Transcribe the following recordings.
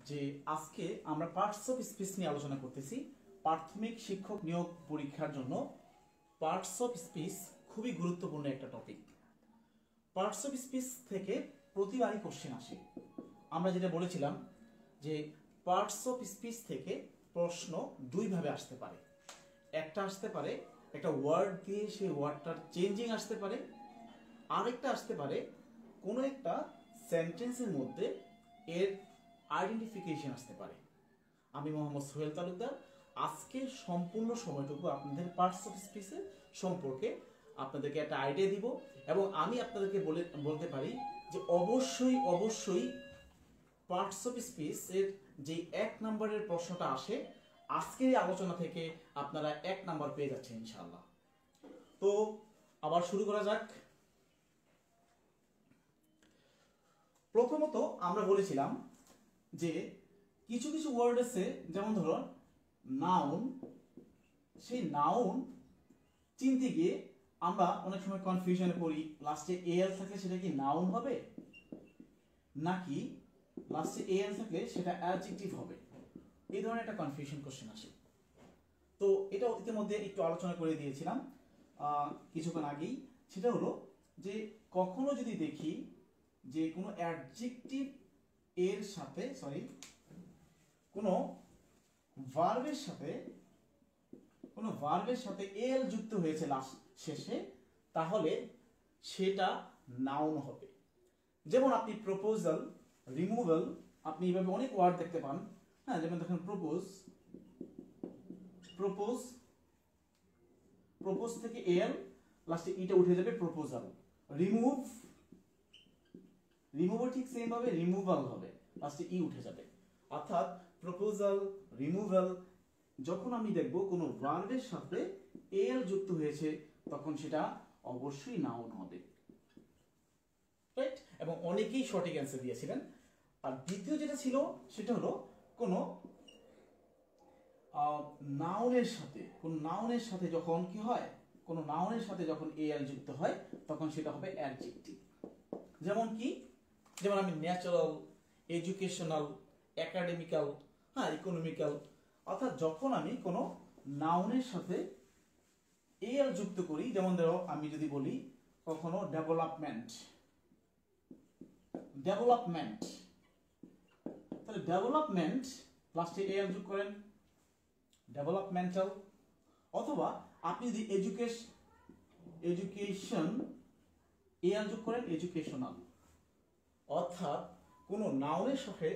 যে আজকে আমরা পার্টস অফ স্পিচ নিয়ে আলোচনা করতেছি। প্রাথমিক শিক্ষক নিয়োগ পরীক্ষার জন্য পার্টস অফ স্পিচ খুবই গুরুত্বপূর্ণ একটা টপিক। পার্টস অফ স্পিচ থেকে প্রতিবারই কোশ্চেন আসে। আমরা যেটা বলেছিলাম যে পার্টস অফ স্পিচ থেকে প্রশ্ন দুইভাবে আসতে পারে। একটা আসতে পারে একটা ওয়ার্ড দিয়ে সেই ওয়ার্ডটার চেঞ্জিং আসতে পারে, আরেকটা আসতে পারে কোনো একটা সেন্টেন্সের মধ্যে এর আইডেন্টিফিকেশন আসতে পারে। আমি মোহাম্মদ সোহেল তালুকদার আজকে সম্পূর্ণ সময়টুকু আপনাদের পার্টস অফ স্পিচের সম্পর্কে আপনাদেরকে একটা আইডিয়া দিব এবং আমি আপনাদেরকে বলতে পারি যে অবশ্যই পার্টস অফ স্পিচের যে 1 নম্বরের প্রশ্নটা আসে আজকের এই আলোচনা থেকে আপনারা 1 নাম্বার পেয়ে যাচ্ছেন ইনশাআল্লাহ। তো আবার শুরু করা যাক। প্রথমত আমরা বলেছিলাম যে কিছু কিছু ওয়ার্ড আছে, যেমন ধরুন নাউন। সেই নাউন চিনতে গিয়ে আমরা অনেক সময় কনফিউশনে পড়ি, লাস্টে এল থাকলে সেটা কি নাউন হবে নাকি লাস্টে এল থাকলে সেটা অ্যাডজেক্টিভ হবে। এই ধরনের একটা কনফিউশন কোশ্চেন আসে। তো এটা ইতিমধ্যে একটু আলোচনা করে দিয়েছিলাম কিছুক্ষণ আগেই। সেটা হলো যে কখনো যদি দেখি যে কোনো অ্যাডজেক্টিভ এর সাথে কোনো ভার্বের সাথে এল যুক্ত হয়েছে লাস্ট শেষে, তাহলে সেটা নাউন হবে। যেমন আপনি প্রপোজাল, রিমুভাল, আপনি এইভাবে অনেক ওয়ার্ড দেখতে পান। হ্যাঁ, যেমন দেখেন প্রপোজ থেকে এল লাস্টে ইটা উঠে যাবে প্রপোজাল। রিমুভও ঠিক সেম ভাবে রিমুভাল হবে, লাস্টে ই উঠে যাবে। অর্থাৎ প্রপোজাল, রিমুভাল যখন আমি দেখব কোনো ভার্বের সাথে এল যুক্ত হয়েছে তখন সেটা অবশ্যই নাউন হবে, রাইট? এবং অনেকেই সঠিক অ্যান্সার দিয়েছিলেন। আর দ্বিতীয় যেটা ছিল সেটা হলো কোনো নাউনের সাথে যখন কি হয়, কোনো নাউনের সাথে যখন এল যুক্ত হয় তখন সেটা হবে অ্যাডজেক্টিভ। যেমন আমি ন্যাচারাল, এডুকেশনাল, একাডেমিক্যাল, ইকোনমিক্যাল। অর্থাৎ যখন আমি কোনো নাউনের সাথে এল যুক্ত করি, যেমন ধরো আমি যদি বলি কখনো ডেভেলপমেন্ট, তাহলে ডেভেলপমেন্ট লাস্টে এল যোগ করেন ডেভেলপমেন্টাল। অথবা আপনি যদি এডুকেশন এল যোগ করেন এডুকেশনাল। অর্থাৎ কোন নাউনের সাথে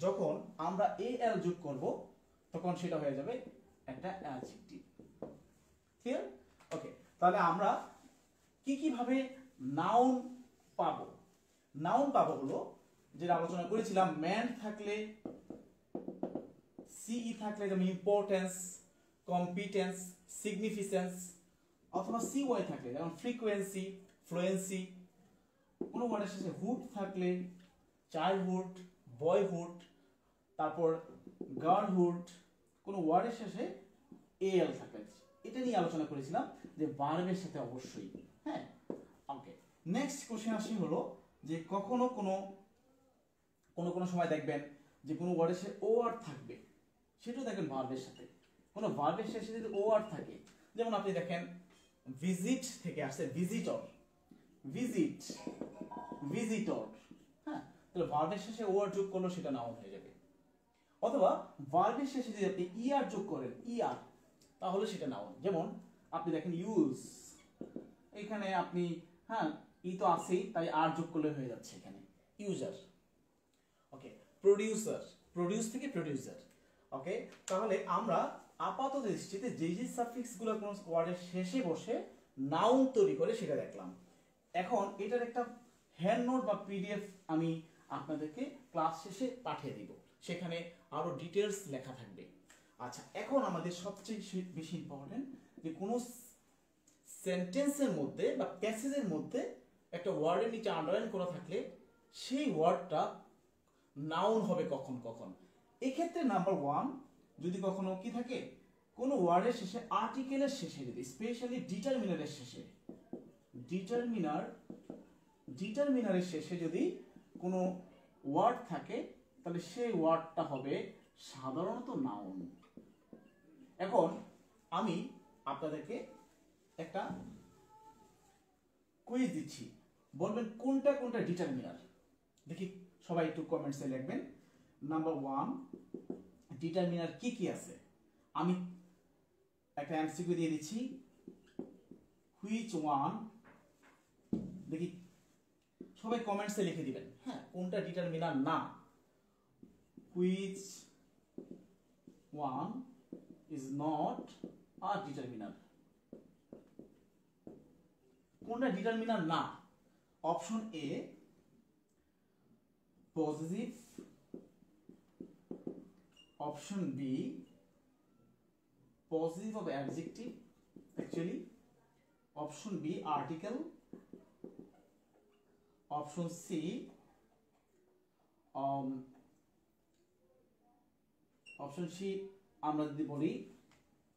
যখন আমরা এল যোগ করব তখন সেটা হয়ে যাবে একটা অ্যাডজেক্টিভ। ক্লিয়ার? ওকে, তাহলে আমরা কিভাবে নাউন পাবো হলো যেটা আলোচনা করেছিলাম, ম্যান থাকলে, সিই থাকলে যেমন ইম্পর্টেন্স, কম্পিটেন্স, সিগনিফিকেন্স, অথবা সিওয়াই থাকলে যেমন ফ্রিকোয়েন্সি, ফ্লুয়েন্সি। কোনো ওয়ার্ডের শেষে হুড থাকলে চাইল্ডহুড, বয়হুড, তারপর গার্লহুড। কোনো ওয়ার্ডের শেষে এল থাকলে এটা নিয়ে আলোচনা করেছিলাম যে ভার্বের সাথে অবশ্যই। হ্যাঁ, ওকে। নেক্সট কোশ্চেন আসি হলো যে কখনো কোনো সময় দেখবেন যে কোনো ওয়ার্ডের শেষে ও আর থাকবে, সেটাও দেখবেন ভার্বের সাথে। কোনো ভার্বের শেষে যদি ও আর থাকে, যেমন আপনি দেখেন ভিজিট থেকে আসছে ভিজিটর, হ্যাঁ, তাহলে ভার্বের শেষে ও আর যোগ করলো সেটা নাউন হয়ে যাবে। অথবা ভার্বের শেষে যদি আপনি ইআর যোগ করেন তাহলে সেটা নাউন। যেমন আপনি দেখেন ইউজ, এখানে আপনি ই তো আছেই, তাই আর যোগ করলে হয়ে যাচ্ছে এখানে ইউজার। ওকে, প্রডিউস থেকে প্রডিউসার। ওকে, তাহলে আমরা আপাতত দৃষ্টিতে যে সাফিক্স গুলো কোন ওয়ার্ডের শেষে বসে নাউন তৈরি করে সেটা দেখলাম। এখন এটার একটা হ্যান্ড নোট বা পিডিএফ আমি আপনাদেরকে ক্লাস শেষে পাঠিয়ে দিব, সেখানে আরো ডিটেলস লেখা থাকবে। আচ্ছা, এখন আমাদের সবচেয়ে বেশি ইম্পর্টেন্ট যে কোনো সেন্টেন্সের মধ্যে বা প্যাসেজের মধ্যে একটা ওয়ার্ডের নিচে আন্ডারলাইন করা থাকলে সেই ওয়ার্ডটা নাউন হবে কখন। এক্ষেত্রে নাম্বার 1, যদি কখনো কি থাকে কোনো ওয়ার্ডের শেষে আর্টিকেলের শেষে, যদি স্পেশালি ডিটারমিনারের শেষে, ডিটারমিনারের শেষে যদি কোনো ওয়ার্ড থাকে তাহলে সেই ওয়ার্ডটা হবে সাধারণত নাউন। এখন আমি আপনাদেরকে একটা কুইজ দিচ্ছি, বলবেন কোনটা কোনটা ডিটারমিনার। দেখি সবাই একটু কমেন্টসে লিখবেন। নাম্বার 1, ডিটারমিনার কি কি আছে। আমি একটা এমসিকিউ দিয়ে দিচ্ছি, হুইচ ওয়ান, দেখি সবাই কমেন্টসে লিখে দিবেন, হ্যাঁ, কোনটা ডিটারমিনার না। Which one is not a determiner, কোনটা ডিটারমিনার না। Option A positive, option B positive of adjective actually, option B article, option C আমরা যদি বলি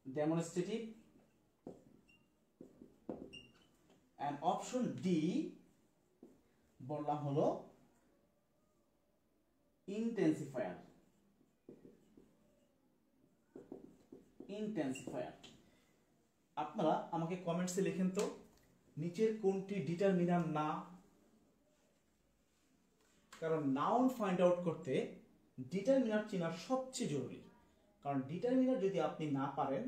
ডেমনস্ট্রেটিভ, এন্ড অপশন ডি বললাম হলো ইন্টেন্সিফায়ার। আপনারা আমাকে কমেন্টসে লিখেন তো নিচের কোনটি ডিটারমিনার না। কারণ নাউন ফাইন্ড আউট করতে ডিটারমিনার চেনা সবচেয়ে জরুরি। কারণ ডিটারমিনার যদি আপনি না পারেন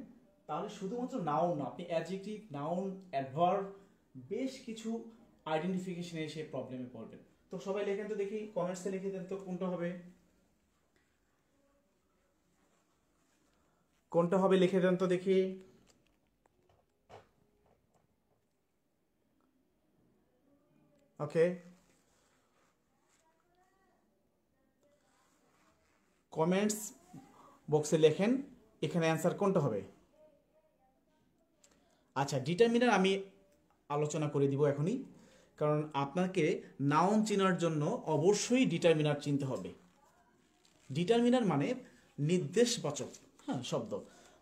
তাহলে শুধুমাত্র নাউন না, আপনি অ্যাডজেক্টিভ, নাউন, অ্যাডভার্ব বেশ কিছু আইডেন্টিফিকেশনে এসে প্রবলেমে পড়বেন। তো সবাই লেখেন তো দেখি, কমেন্টসে লিখে দেন তো কোনটা হবে, কোনটা হবে লিখে দেন তো দেখি। ওকে, কমেন্টস বক্সে লেখেন এখানে অ্যান্সার কোনটা হবে। আচ্ছা, ডিটারমিনার আমি আলোচনা করে দিব এখনই, কারণ আপনাকে নাউন চেনার জন্য অবশ্যই ডিটারমিনার চিনতে হবে। ডিটারমিনার মানে নির্দেশবাচক, হ্যাঁ, শব্দ,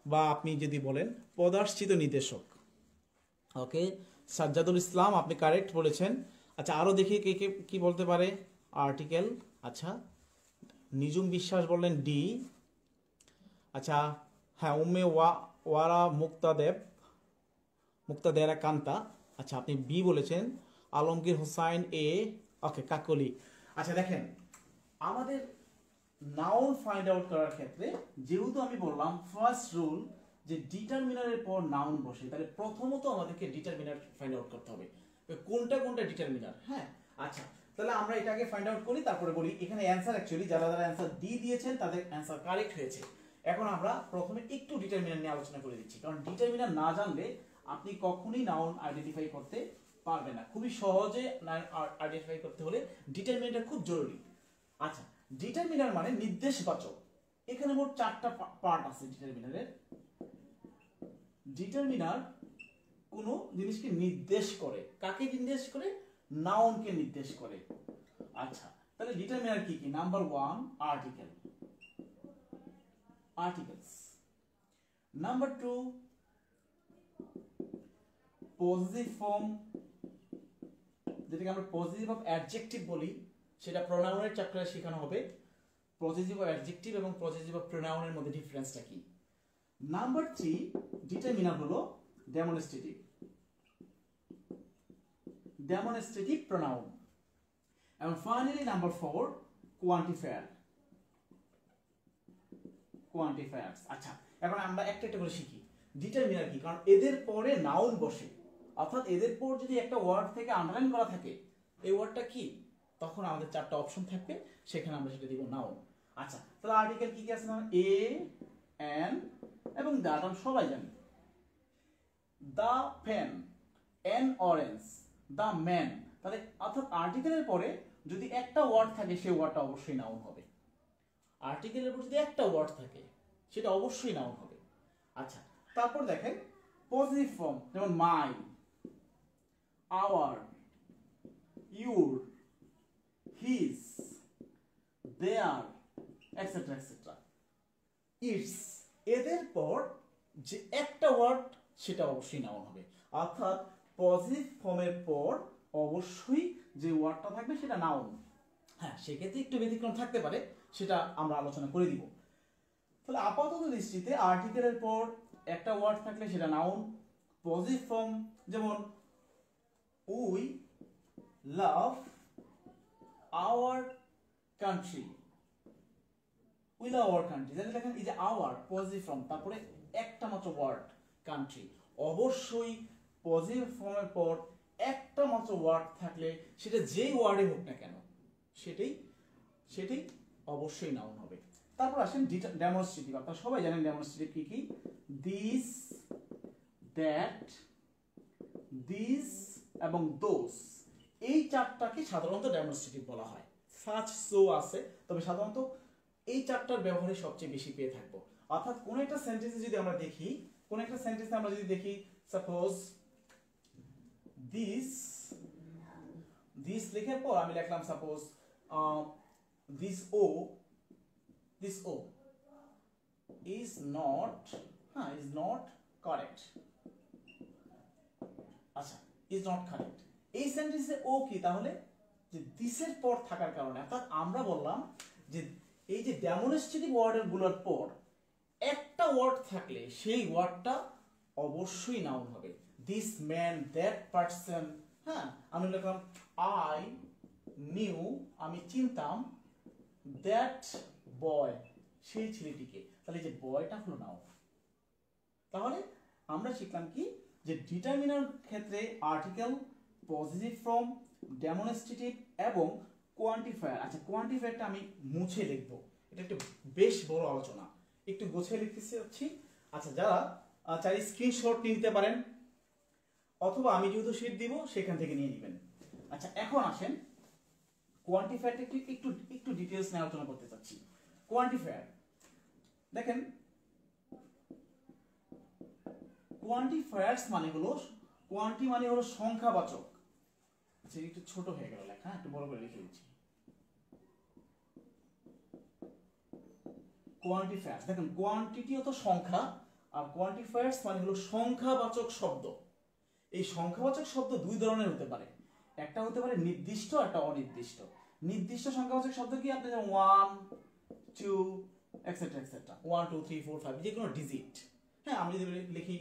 বা আপনি যদি বলেন পদার্থিত নির্দেশক। ওকে, সাজ্জাদুল ইসলাম আপনি কারেক্ট বলেছেন। আচ্ছা, আরও দেখি কে কে কি বলতে পারে। আর্টিকেল, আচ্ছা, নিজুম বিশ্বাস বললেন ডি। আচ্ছা, হ্যাঁ, উম্মে ওয়ারা মুক্তাদেরা কান্তা, আচ্ছা আপনি বি বলেছেন। আলমগীর হোসাইন এ, ওকে, কাকলি। আচ্ছা দেখেন, আমাদের নাউন ফাইন্ড আউট করার ক্ষেত্রে যেহেতু আমি বললাম ফার্স্ট রুল যে ডিটারমিনারের পর নাউন বসে, তাহলে প্রথমত আমাদেরকে ডিটারমিনার ফাইন্ড আউট করতে হবে কোনটা কোনটা ডিটারমিনার। হ্যাঁ, আচ্ছা, তাহলে আমরা এটাকে ফাইন্ড আউট করি, তারপরে বলি এখানে অ্যান্সার অ্যাকচুয়ালি যারা যারা অ্যান্সার ডি দিয়েছেন তাদের অ্যান্সার কারেক্ট হয়েছে। এখন আমরা প্রথমে একটু ডিটারমিনার নিয়ে আলোচনা করে দিচ্ছি, কারণ ডিটারমিনার না জানলে আপনি কখনোই নাউন আইডেন্টিফাই করতে পারবেন না। খুবই সহজে আইডেন্টিফাই করতে হলে ডিটারমিনারটা খুব জরুরি। আচ্ছা, ডিটারমিনার মানে নির্দেশবাচক। এখানে মোট 4টা পার্ট আছে ডিটারমিনারের। ডিটারমিনার কোন জিনিসকে নির্দেশ করে, কাকে নির্দেশ করে? নাউনকে নির্দেশ করে। আচ্ছা, তাহলে ডিটারমিনার কি কি? Number 1 article, articles. Number 2 positive form, যেটাকে আমরা পজিটিভ অফ অ্যাডজেক্টিভ বলি, সেটা প্রোনাউনের চ্যাপ্টারে শেখানো হবে। পজিটিভ অফ অ্যাডজেক্টিভ এবং পজিটিভ অফ প্রোনাউনের মধ্যে ডিফারেন্সটা কি। নাম্বার 3 ডিটারমিনার হলো ডেমনস্ট্রেটিভ, ডেমনস্ট্রেটিভ প্রোনাউন। এবং ফাইনালি নাম্বার 4 কোয়ান্টিফায়ার, কোয়ান্টিফায়ার্স। আচ্ছা, এখন আমরা একটা একটা করে শিখি ডিটারমিনার কি, কারণ এদের পরে নাউন বসে, অর্থাৎ এদের পর যদি একটা ওয়ার্ড থেকে আন্ডারলাইন করা থাকে এই ওয়ার্ডটা কি, তখন আমাদের 4টা অপশন থাকবে, সেখানে আমরা সেটা দিব নাউন। আচ্ছা, তাহলে আর্টিকেল কি কি আছে না? এ, এন এবং দ্য, আমরা সবাই জানি। The pen, an orange, the man. তাহলে অর্থাৎ আর্টিকেলের পরে যদি একটা ওয়ার্ড থাকে সেই ওয়ার্ডটা অবশ্যই নাউন হবে। আর্টিকেলের পর যদি একটা ওয়ার্ড থাকে সেটা অবশ্যই নাউন হবে। আচ্ছা, তারপর দেখেন পজিটিভ ফর্ম, যেমন my, our, your, his, their, etcetera etcetera, its. এদের পর যে একটা ওয়ার্ড সেটা অবশ্যই নাউন হবে। অর্থাৎ পজিটিভ ফর্মের পর অবশ্যই যে ওয়ার্ডটা থাকবে সেটা নাউন। হ্যাঁ, সেক্ষেত্রে একটু ব্যতিক্রম থাকতে পারে, সেটা আমরা আলোচনা করে দিব। তাহলে আপাতত দৃষ্টিতে আর্টিকেলের পর একটা ওয়ার্ড থাকলে সেটা নাউন, পজিটিভ ফর্ম, যেমন we love our country, we love our country, তাহলে দেখেন এই যে আওয়ার পজিটিভ ফর্ম, তারপরে একটা মাত্র ওয়ার্ড কান্ট্রি। অবশ্যই পজিটিভ ফর্মের পর একটা মাত্র ওয়ার্ড থাকলে সেটা যেই ওয়ার্ডে হোক না কেন সেটাই অবশ্যই নাউন হবে। তারপর আসেন ডেমনস্ট্রেটিভ। আপনারা সবাই জানেন ডেমনস্ট্রেটিভ কি কি, দিস, দ্যাট, দিস এবং দোস, এই চারটাকে সাধারণত ডেমনস্ট্রেটিভ বলা হয়। সাচ, সো আছে, তবে সাধারণত এই চারটার ব্যবহারে সবচেয়ে বেশি পেয়ে থাকবো। অর্থাৎ কোন একটা সেন্টেন্সে যদি আমরা দেখি, সাপোজ দিস লেখার পর আমি লিখলাম সাপোজ দিস ও is not correct, আচ্ছা is not correct, এই সেন্টেন্সে ও কি, তাহলে যে দিসের পর থাকার কারণে, অর্থাৎ আমরা বললাম যে এই যে ডেমনস্ট্রেটিভ ওয়ার্ডের গুলোর পর একটা ওয়ার্ড থাকলে সেই ওয়ার্ডটা অবশ্যই নাউন হবে। দিস ম্যান, দ্যাট পারসন, হ্যাঁ আমি লিখলাম আই নিউ, আমি চিনতাম, দ্যাট বয়, সেই ছেলেটিকে, তাহলে যে বয়টা হলো নাউন। তাহলে আমরা শিখলাম কি, যে ডিটারমিনার ক্ষেত্রে আর্টিকেল, পজিটিভ ফর্ম, ডেমনস্ট্রেটিভ এবং কোয়ান্টিফায়ার। আচ্ছা কোয়ান্টিফায়ারটা আমি মুছে লিখবো, এটা একটা বেশ বড় আলোচনা, একটু গোছায় লিখতে চাচ্ছি। আচ্ছা যারা চাই স্ক্রিনশট নিতে পারেন, অথবা আমি যেহেতু শীট দিব সেখান থেকে নিয়ে নেবেন। আচ্ছা এখন আসেন কোয়ান্টিফায়ারটা একটু ডিটেইলস নিয়ে আলোচনা করতে চাচ্ছি। কোয়ান্টিফায়ার দেখেন, কোয়ান্টিফায়ার্স মানে হলো, কোয়ান্টি মানে হলো সংখ্যাবাচক। আচ্ছা একটু ছোট হয়ে গেল লেখা, একটু বড় করে লিখে দিচ্ছি। কোয়ান্টিফায়ার্স দেখেন, কোয়ান্টিটি তো সংখ্যা, আর কোয়ান্টিফায়ার্স মানে হলো সংখ্যাবাচক শব্দ। এই সংখ্যাবাচক শব্দ দুই ধরনের হতে পারে, একটা হতে পারে নির্দিষ্ট, একটা অনির্দিষ্ট। নির্দিষ্ট সংখ্যাবাচক শব্দ কি, আপনি যেমন 1 2 এটসেট্রা এটসেট্রা, 1 2 3 4 5 যে কোনো ডিজিট, হ্যাঁ আমি যদি লিখি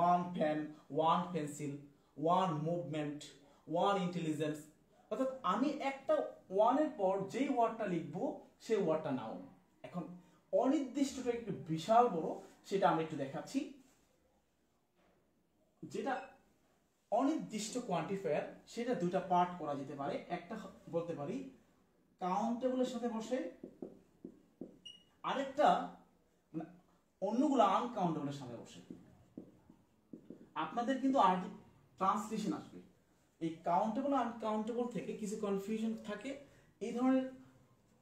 1 পেন, 1 পেন্সিল, 1 মুভমেন্ট, 1 ইন্টেলিজেন্স, অর্থাৎ আমি একটা 1 এর পর যেই ওয়ার্ডটা লিখবো সেই ওয়ার্ডটা নাউন। এখন অনির্দিষ্টটা একটু বিশাল বড়, সেটা আমরা একটু দেখাচ্ছি। যেটা অনির্দিষ্ট কোয়ান্টিফায়ার, সেটা দুটো পার্ট করা যেতে পারে। একটা বলতে পারি কাউন্টেবলের সাথে বসে, আরেকটা অন্যগুলো আনকাউন্টেবলের সাথে বসে। আপনাদের কিন্তু ট্রান্সলেশন আসবে, এই কাউন্টেবল আনকাউন্টেবল থেকে কিছু কনফিউশন থাকে, এই ধরনের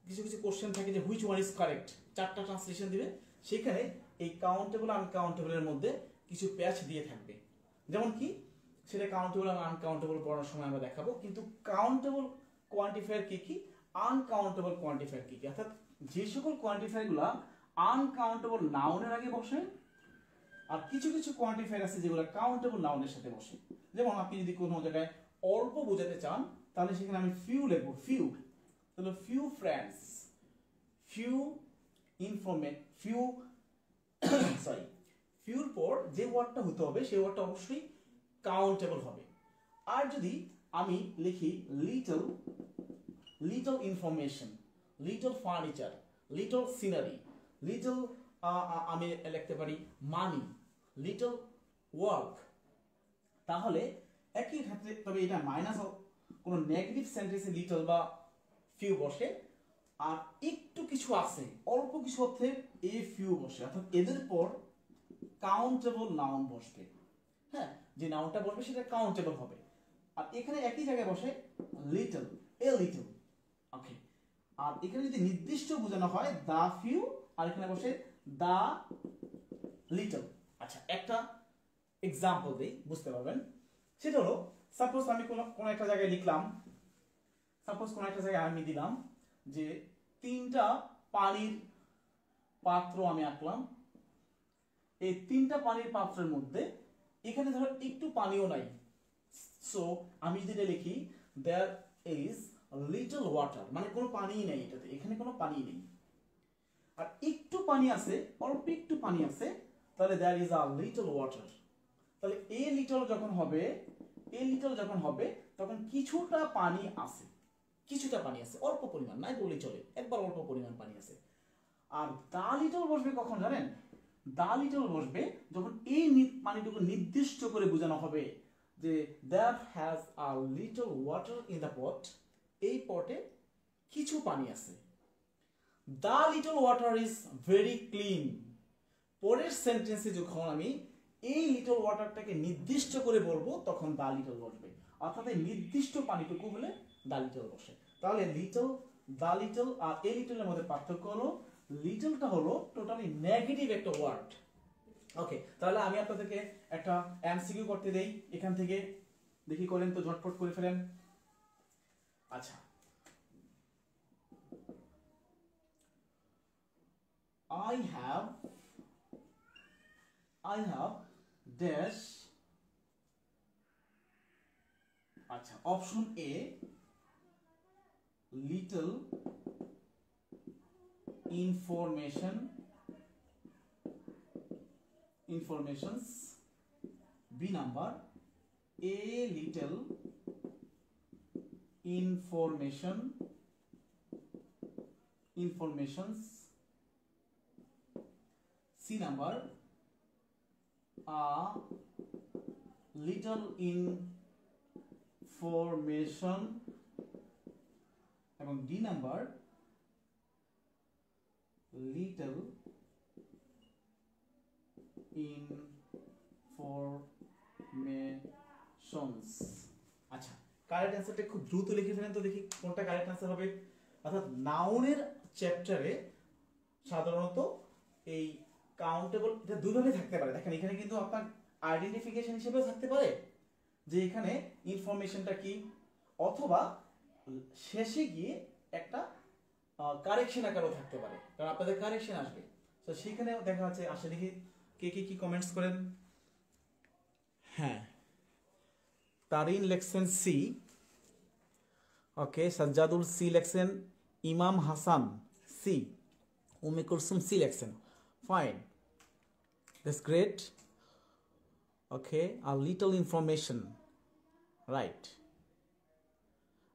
কিছু কোশ্চেন থাকে যে হুইচ ওয়ান ইজ কারেক্ট, চারটা ট্রান্সলেশন দিবে, সেখানে এই কাউন্টেবল আনকাউন্টেবলের মধ্যে কিছু প্যাচ দিয়ে থাকবে। যেমন কি, সেটা কাউন্টেবল আর আনকাউন্টেবল পড়ার সময় আমরা দেখাবো। কিন্তু কাউন্টেবল কোয়ান্টিফায়ার কি কি, আনকাউন্টেবল কোয়ান্টিফায়ার কি কি, অর্থাৎ যে সকল কোয়ান্টিফায়ারগুলো আনকাউন্টেবল নাউনের আগে বসে, আর কিছু কোয়ান্টিফায়ার আছে যেগুলো কাউন্টেবল নাউনের সাথে বসে। যেমন আপনি যদি কোনো জায়গায় অল্প বোঝাতে চান, তাহলে সেখানে আমি ফিউ লিখবো, ফিউ, তাহলে ফিউ ফ্রেন্ডস, ফিউ ফিউর পর যে ওয়ার্ডটা হতে হবে সেই ওয়ার্ডটা অবশ্যই কাউন্টেবল হবে। আর যদি আমি লিখি little information, little furniture, little scenery, little আমি লিখতে পারি মানি, লিটল ওয়ার্ক, তাহলে একই ক্ষেত্রে, তবে এটা মাইনাস কোনো নেগেটিভ সেন্টেন্সে লিটল বা ফিউ বসে, আর একটু কিছু আছে অল্প কিছু অর্থে এ ফিউ বসে, অর্থাৎ এদের পর কাউন্টেবল নাউন বসবে। হ্যাঁ, যে নাউনটা বসবে সেটা কাউন্টেবল হবে। আর এখানে একই জায়গায় বসে লিটল, এ লিটল, ওকে। আর এখানে যদি নির্দিষ্ট বোঝানো হয় দা ফিউ, আর এখানে বসে দা লিটল। আচ্ছা একটা এক্সাম্পল দিই, বুঝতে পারবেন। সেটা হলো, সাপোজ আমি কোনো একটা জায়গায় লিখলাম, সাপোজ কোনো একটা জায়গায় আমি দিলাম যে 3টা পানির পাত্র আমি আঁকলাম। এই 3টা পানির পাত্রের মধ্যে এখানে ধরো একটু পানিও নাই, সো আমি যদি লিখি দেয়ার ইজ লিটল ওয়াটার, মানে কোনো পানিই নেই এটাতে, এখানে কোনো পানি নেই। পানি আছে, অল্প একটু পানি আছে, তাহলে there is a little water. তাহলে এ লিটল যখন হবে তখন কিছুটা পানি আছে, অল্প পরিমাণ নাই বললেই চলে, একবার অল্প পরিমাণ পানি আছে। আর দা লিটল বসবে কখন জানেন? দা লিটল বসবে যখন এই পানিটুকু নির্দিষ্ট করে বোঝানো হবে যে that has a little water in the পট, এই পটে কিছু পানি আছে। The little water is very clean. পরের সেন্টেন্সে যখন আমি এই লিটল ওয়াটারটাকে নির্দিষ্ট করে বলবো তখন দা লিটল বসবে, অর্থাৎ এই নির্দিষ্ট পানিটুকু হলে দা লিটল বসে। তাহলে লিটল, দা লিটল আর এ লিটলের মধ্যে পার্থক্য হলো লিটলটা হলো টোটালি নেগেটিভ একটা ওয়ার্ড। ওকে, তাহলে আমি আপনাদেরকে একটা এমসিকিউ করতে দেই এখান থেকে, দেখি করেন তো, ঝটপট করে ফেলেন। আচ্ছা, I have dash, আচ্ছা option A little informations, B number a little informations, C number a little information, এবং D নাম্বার little informations। আচ্ছা, কারেক্ট অ্যান্সারটা খুব দ্রুত লিখে ফেলেন তো দেখি কোনটা কারেক্ট অ্যান্সার হবে। অর্থাৎ নাউনের চ্যাপ্টারে সাধারণত এই কাউন্টেবল এটা দুইভাবে থাকতে পারে। দেখেন এখানে কিন্তু আপনার আইডেন্টিফিকেশন হিসেবেও থাকতে পারে যে এখানে ইনফরমেশনটা কি, অথবা শেষে গিয়ে একটা কারেকশন আকারও থাকতে পারে, কারণ আপনাদের কারেকশন আসবে। তো সেখানে দেখা যাচ্ছে, আসে দেখি কে কি কমেন্টস করেন। হ্যাঁ, তারিন লেখছেন সি, ওকে, সাজ্জাদুল সি লেখছেন, ইমাম হাসান সি, উম্মে কুলসুম সি লেখছেন, fine, that's great. Okay, a little information, right.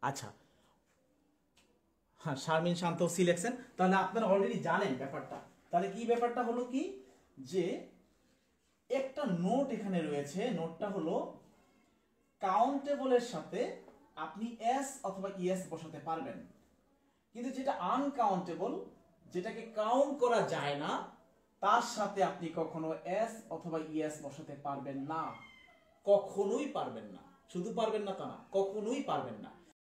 আচ্ছা, হ্যাঁ, শারমিন শান্ত সিলেকশন, তাহলে আপনারা অলরেডি জানেন ব্যাপারটা। তাহলে কি ব্যাপারটা হলো কি, যে একটা নোট এখানে রয়েছে, নোটটা হলো কাউন্টেবলের সাথে আপনি এস অথবা ইএস বসাতে পারবেন, কিন্তু যেটা আনকাউন্টেবল, যেটাকে কাউন্ট করা যায় না, তার সাথে আপনি কখনো এস অথবা ইএস বসাতে পারবেন না, কখনোই পারবেন না। শুধু পারবেন না তা না, কখনোই পারবেন না।